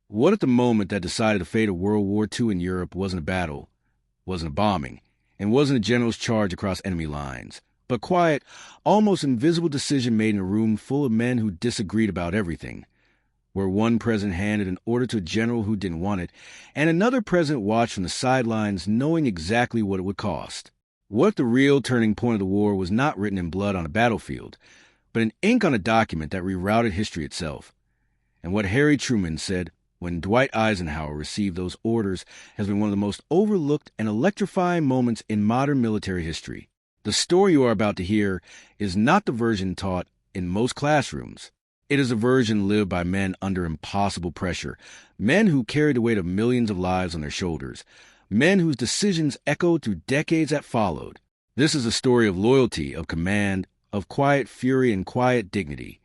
What if the moment that decided the fate of World War II in Europe wasn't a battle, wasn't a bombing, and wasn't a general's charge across enemy lines, but quiet, almost invisible decision made in a room full of men who disagreed about everything, where one president handed an order to a general who didn't want it, and another president watched from the sidelines knowing exactly what it would cost? What if the real turning point of the war was not written in blood on a battlefield, but in ink on a document that rerouted history itself? And what Harry Truman said when Dwight Eisenhower received those orders has been one of the most overlooked and electrifying moments in modern military history. The story you are about to hear is not the version taught in most classrooms. It is a version lived by men under impossible pressure, men who carried the weight of millions of lives on their shoulders, men whose decisions echoed through decades that followed. This is a story of loyalty, of command, of quiet fury and quiet dignity,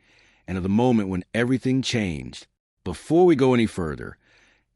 and of the moment when everything changed. Before we go any further,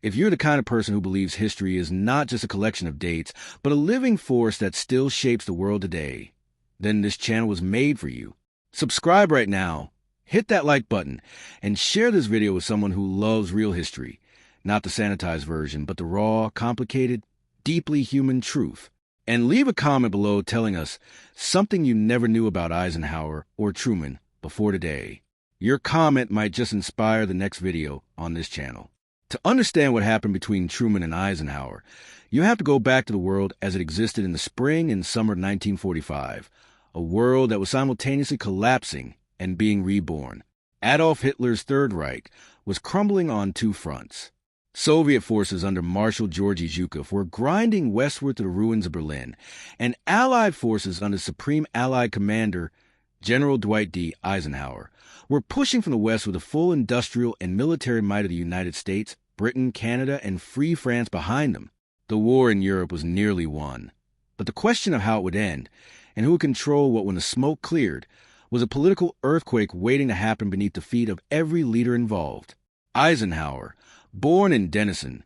if you're the kind of person who believes history is not just a collection of dates, but a living force that still shapes the world today, then this channel was made for you. Subscribe right now, hit that like button, and share this video with someone who loves real history, not the sanitized version, but the raw, complicated, deeply human truth. And leave a comment below telling us something you never knew about Eisenhower or Truman before today. Your comment might just inspire the next video on this channel. To understand what happened between Truman and Eisenhower, you have to go back to the world as it existed in the spring and summer of 1945, a world that was simultaneously collapsing and being reborn. Adolf Hitler's Third Reich was crumbling on two fronts. Soviet forces under Marshal Georgy Zhukov were grinding westward to the ruins of Berlin, and Allied forces under Supreme Allied Commander General Dwight D. Eisenhower were pushing from the west with the full industrial and military might of the United States, Britain, Canada, and Free France behind them. The war in Europe was nearly won. But the question of how it would end, and who would control what when the smoke cleared, was a political earthquake waiting to happen beneath the feet of every leader involved. Eisenhower, born in Denison,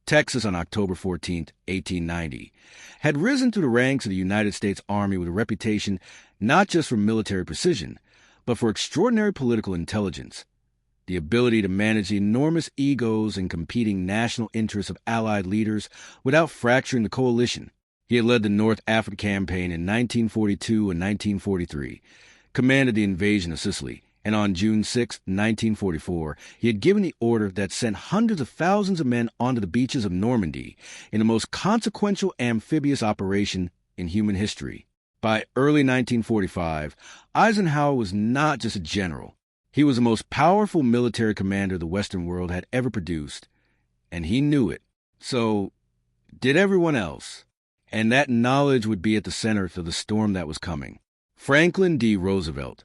Texas on October 14, 1890, had risen through the ranks of the United States Army with a reputation not just for military precision, but for extraordinary political intelligence, the ability to manage the enormous egos and competing national interests of Allied leaders without fracturing the coalition. He had led the North Africa Campaign in 1942 and 1943, commanded the invasion of Sicily, and on June 6, 1944, he had given the order that sent hundreds of thousands of men onto the beaches of Normandy in the most consequential amphibious operation in human history. By early 1945, Eisenhower was not just a general. He was the most powerful military commander the Western world had ever produced, and he knew it. So did everyone else. And that knowledge would be at the center of the storm that was coming. Franklin D. Roosevelt,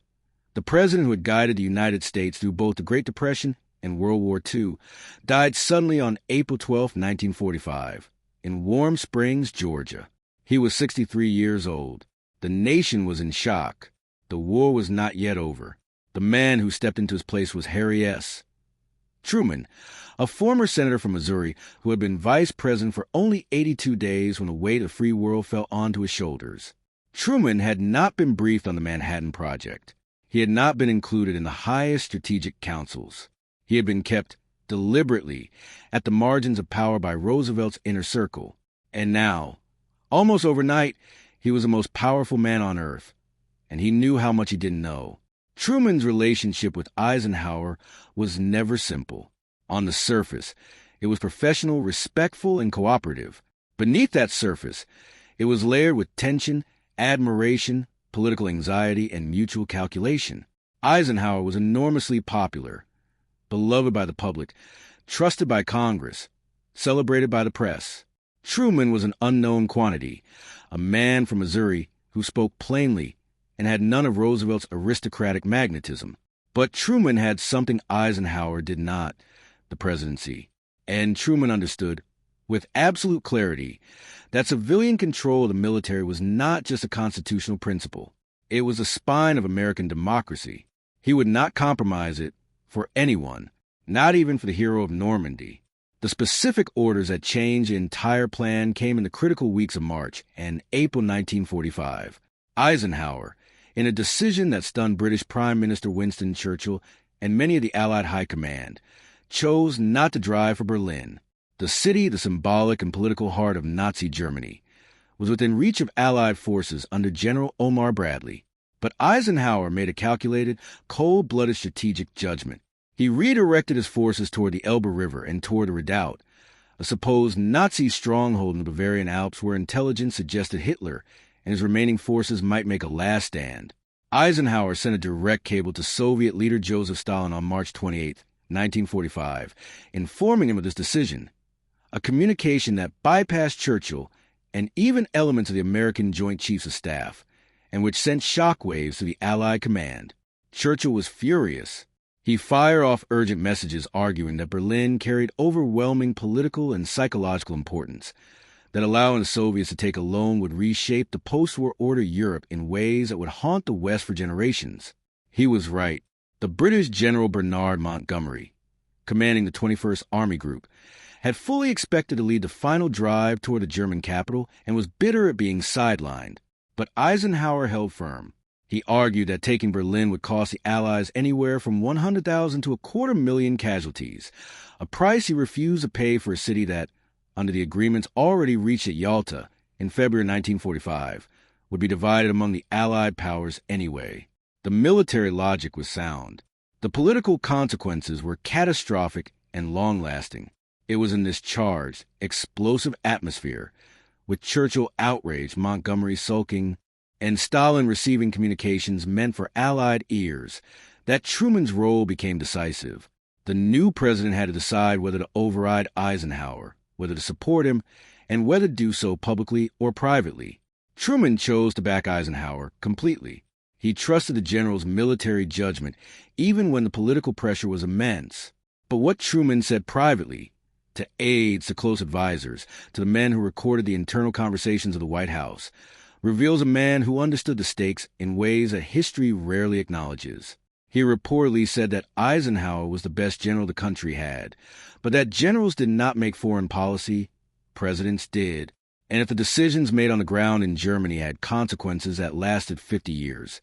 the president who had guided the United States through both the Great Depression and World War II, died suddenly on April 12, 1945, in Warm Springs, Georgia. He was 63 years old. The nation was in shock. The war was not yet over. The man who stepped into his place was Harry S. Truman, a former senator from Missouri who had been vice president for only 82 days when the weight of the free world fell onto his shoulders. Truman had not been briefed on the Manhattan Project. He had not been included in the highest strategic councils. He had been kept deliberately at the margins of power by Roosevelt's inner circle. And now, almost overnight, he was the most powerful man on earth, and he knew how much he didn't know. Truman's relationship with Eisenhower was never simple. On the surface, it was professional, respectful, and cooperative. Beneath that surface, it was layered with tension, admiration, political anxiety, and mutual calculation. Eisenhower was enormously popular, beloved by the public, trusted by Congress, celebrated by the press. Truman was an unknown quantity, a man from Missouri who spoke plainly and had none of Roosevelt's aristocratic magnetism. But Truman had something Eisenhower did not, the presidency. And Truman understood, with absolute clarity, that civilian control of the military was not just a constitutional principle. It was the spine of American democracy. He would not compromise it for anyone, not even for the hero of Normandy. The specific orders that changed the entire plan came in the critical weeks of March and April 1945. Eisenhower, in a decision that stunned British Prime Minister Winston Churchill and many of the Allied high command, chose not to drive for Berlin. The city, the symbolic and political heart of Nazi Germany, was within reach of Allied forces under General Omar Bradley. But Eisenhower made a calculated, cold-blooded strategic judgment. He redirected his forces toward the Elbe River and toward the Redoubt, a supposed Nazi stronghold in the Bavarian Alps where intelligence suggested Hitler and his remaining forces might make a last stand. Eisenhower sent a direct cable to Soviet leader Joseph Stalin on March 28, 1945, informing him of this decision, a communication that bypassed Churchill and even elements of the American Joint Chiefs of Staff, and which sent shockwaves to the Allied command. Churchill was furious. He fired off urgent messages arguing that Berlin carried overwhelming political and psychological importance, that allowing the Soviets to take alone would reshape the post-war order Europe in ways that would haunt the West for generations. He was right. The British General Bernard Montgomery, commanding the 21st Army Group, had fully expected to lead the final drive toward the German capital and was bitter at being sidelined. But Eisenhower held firm. He argued that taking Berlin would cost the Allies anywhere from 100,000 to 250,000 casualties, a price he refused to pay for a city that, under the agreements already reached at Yalta in February 1945, would be divided among the Allied powers anyway. The military logic was sound. The political consequences were catastrophic and long-lasting. It was in this charged, explosive atmosphere, with Churchill outraged, Montgomery sulking, and Stalin receiving communications meant for Allied ears, that Truman's role became decisive. The new president had to decide whether to override Eisenhower, whether to support him, and whether to do so publicly or privately. Truman chose to back Eisenhower completely. He trusted the general's military judgment, even when the political pressure was immense. But what Truman said privately, to aides, to close advisors, to the men who recorded the internal conversations of the White House, reveals a man who understood the stakes in ways that history rarely acknowledges. He reportedly said that Eisenhower was the best general the country had, but that generals did not make foreign policy, presidents did. And if the decisions made on the ground in Germany had consequences that lasted 50 years,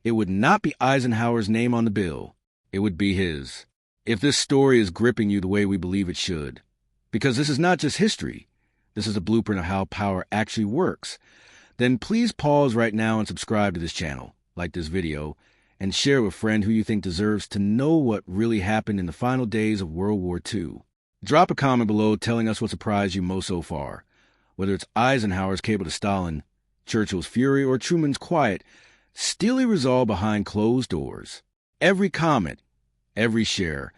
it would not be Eisenhower's name on the bill. It would be his. If this story is gripping you the way we believe it should, because this is not just history, this is a blueprint of how power actually works, then please pause right now and subscribe to this channel, like this video, and share with a friend who you think deserves to know what really happened in the final days of World War II. Drop a comment below telling us what surprised you most so far, whether it's Eisenhower's cable to Stalin, Churchill's fury, or Truman's quiet, steely resolve behind closed doors. Every comment, every share,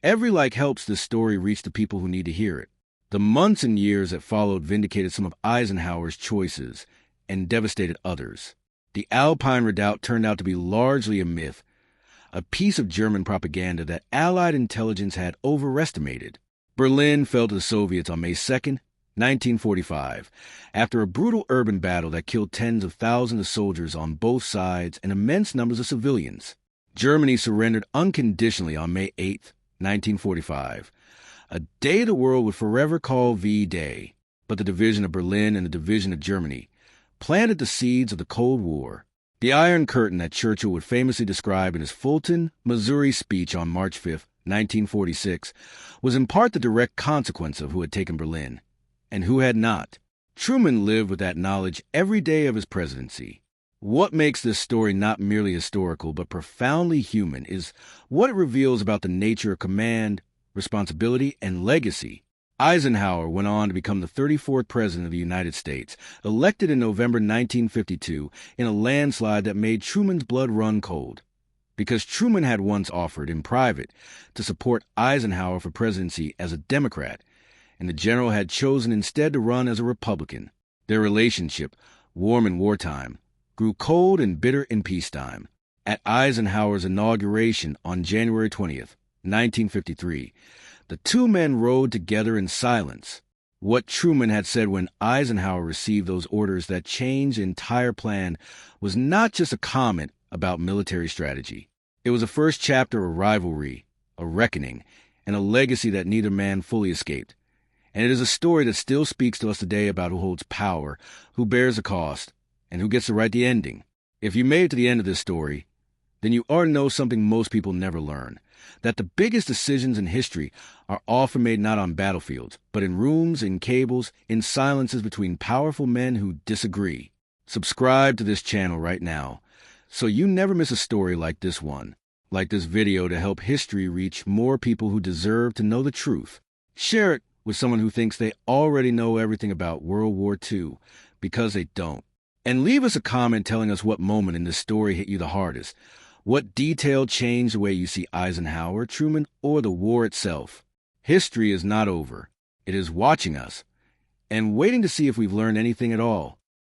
every like helps this story reach the people who need to hear it. The months and years that followed vindicated some of Eisenhower's choices and devastated others. The Alpine Redoubt turned out to be largely a myth, a piece of German propaganda that Allied intelligence had overestimated. Berlin fell to the Soviets on May 2nd, 1945, after a brutal urban battle that killed tens of thousands of soldiers on both sides and immense numbers of civilians. Germany surrendered unconditionally on May 8th, 1945, a day the world would forever call V-Day. But the division of Berlin and the division of Germany planted the seeds of the Cold War. The Iron Curtain that Churchill would famously describe in his Fulton, Missouri speech on March 5, 1946, was in part the direct consequence of who had taken Berlin and who had not. Truman lived with that knowledge every day of his presidency. What makes this story not merely historical but profoundly human is what it reveals about the nature of command, responsibility, and legacy. Eisenhower went on to become the 34th President of the United States, elected in November 1952 in a landslide that made Truman's blood run cold. Because Truman had once offered, in private, to support Eisenhower for presidency as a Democrat, and the general had chosen instead to run as a Republican. Their relationship, warm in wartime, grew cold and bitter in peacetime. At Eisenhower's inauguration on January 20th, 1953, the two men rode together in silence. What Truman had said when Eisenhower received those orders that changed the entire plan was not just a comment about military strategy. It was the first chapter of rivalry, a reckoning, and a legacy that neither man fully escaped. And it is a story that still speaks to us today about who holds power, who bears the cost, and who gets to write the ending. If you made it to the end of this story, then you already know something most people never learn, that the biggest decisions in history are often made not on battlefields, but in rooms, in cables, in silences between powerful men who disagree. Subscribe to this channel right now so you never miss a story like this one. Like this video to help history reach more people who deserve to know the truth. Share it with someone who thinks they already know everything about World War II, because they don't. And leave us a comment telling us what moment in this story hit you the hardest. What detail changed the way you see Eisenhower, Truman, or the war itself? History is not over. It is watching us and waiting to see if we've learned anything at all.